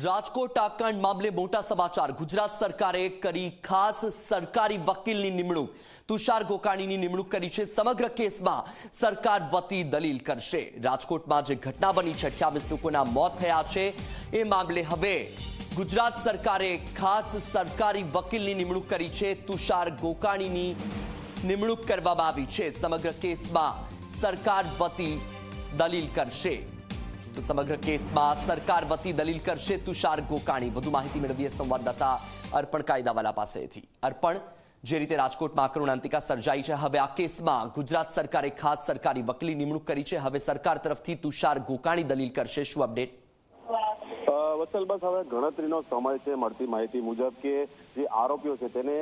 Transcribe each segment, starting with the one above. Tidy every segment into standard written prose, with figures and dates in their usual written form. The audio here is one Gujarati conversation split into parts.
રાજકોટ આકાંડ મામલે મોટા સમાચાર। ગુજરાત સરકારે કરી ખાસ સરકારી વકીલની નિમણૂક। તુષાર ગોકાણીની નિમણૂક કરી છે। સમગ્ર કેસમાં સરકાર વતી દલીલ કરશે। રાજકોટમાં જે ઘટના બની છે, 28 લોકોના મોત થયા છે, એ મામલે હવે ગુજરાત સરકારે ખાસ સરકારી વકીલની નિમણૂક કરી છે। તુષાર ગોકાણીની નિમણૂક કરવામાં આવી છે। સમગ્ર કેસમાં સરકાર વતી દલીલ કરશે। તો સમગ્ર કેસમાં સરકાર વતી દલીલ કરશે તુષાર ગોકાણી। વધુ માહિતી મેળવીએ સંવાદદાતા અર્પણ કાયદાવાલા પાસેથી। અર્પણ, જે રીતે રાજકોટમાં આક્રમણાંતિકા સર્જાઈ છે, હવે આ કેસમાં ગુજરાત સરકારે ખાસ સરકારી વકીલની નિમણૂક કરી છે। હવે સરકાર તરફથી તુષાર ગોકાણી દલીલ કરશે। શું અપડેટ? વત્સલ, બસ હવે ગણતરીનો સમય છે। મળતી માહિતી મુજબ કે જે આરોપીઓ છે તેને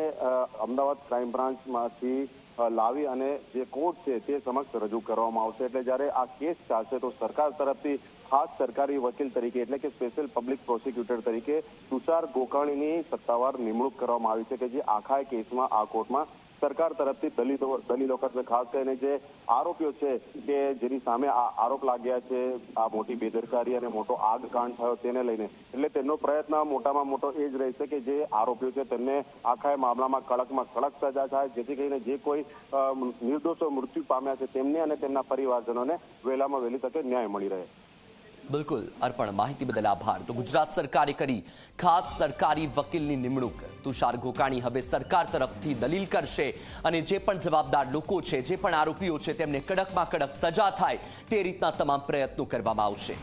અમદાવાદ ક્રાઇમ બ્રાન્ચમાંથી લાવી અને જે કોર્ટ છે તે સમક્ષ રજૂ કરવામાં આવશે। એટલે જ્યારે આ કેસ ચાલશે તો સરકાર તરફથી ખાસ સરકારી વકીલ તરીકે એટલે કે સ્પેશિયલ પબ્લિક પ્રોસિક્યુટર તરીકે તુષાર ગોકાણીની સત્તાવાર નિમણૂક કરવામાં આવી છે, કે જે આખા કેસમાં આ કોર્ટમાં સરકાર તરફથી દલીલો કરશે। ખાસ કરીને જે આરોપીઓ છે કે જેની સામે આ આરોપ લાગ્યા છે, આ મોટી બેદરકારી અને મોટો આગકાંડ થયો તેને લઈને, એટલે તેમનો પ્રયત્ન મોટામાં મોટો એ જ રહેશે કે જે આરોપીઓ છે તેમને આખા મામલામાં કડકમાં કડક સજા થાય, જેથી કરીને જે કોઈ નિર્દોષો મૃત્યુ પામ્યા છે તેમને અને તેમના પરિવારજનોને વહેલામાં વહેલી તકે ન્યાય મળી રહે। બિલકુલ અર્પણ, માહિતી બદલ આભાર। તો ગુજરાત સરકારે કરી ખાસ સરકારી વકીલની નિમણૂક। તુષાર ગોકાણી હવે સરકાર તરફથી દલીલ કરશે અને જે પણ જવાબદાર લોકો છે, જે પણ આરોપીઓ છે, તેમને કડકમાં કડક સજા થાય તે રીતના તમામ પ્રયત્નો કરવામાં આવશે।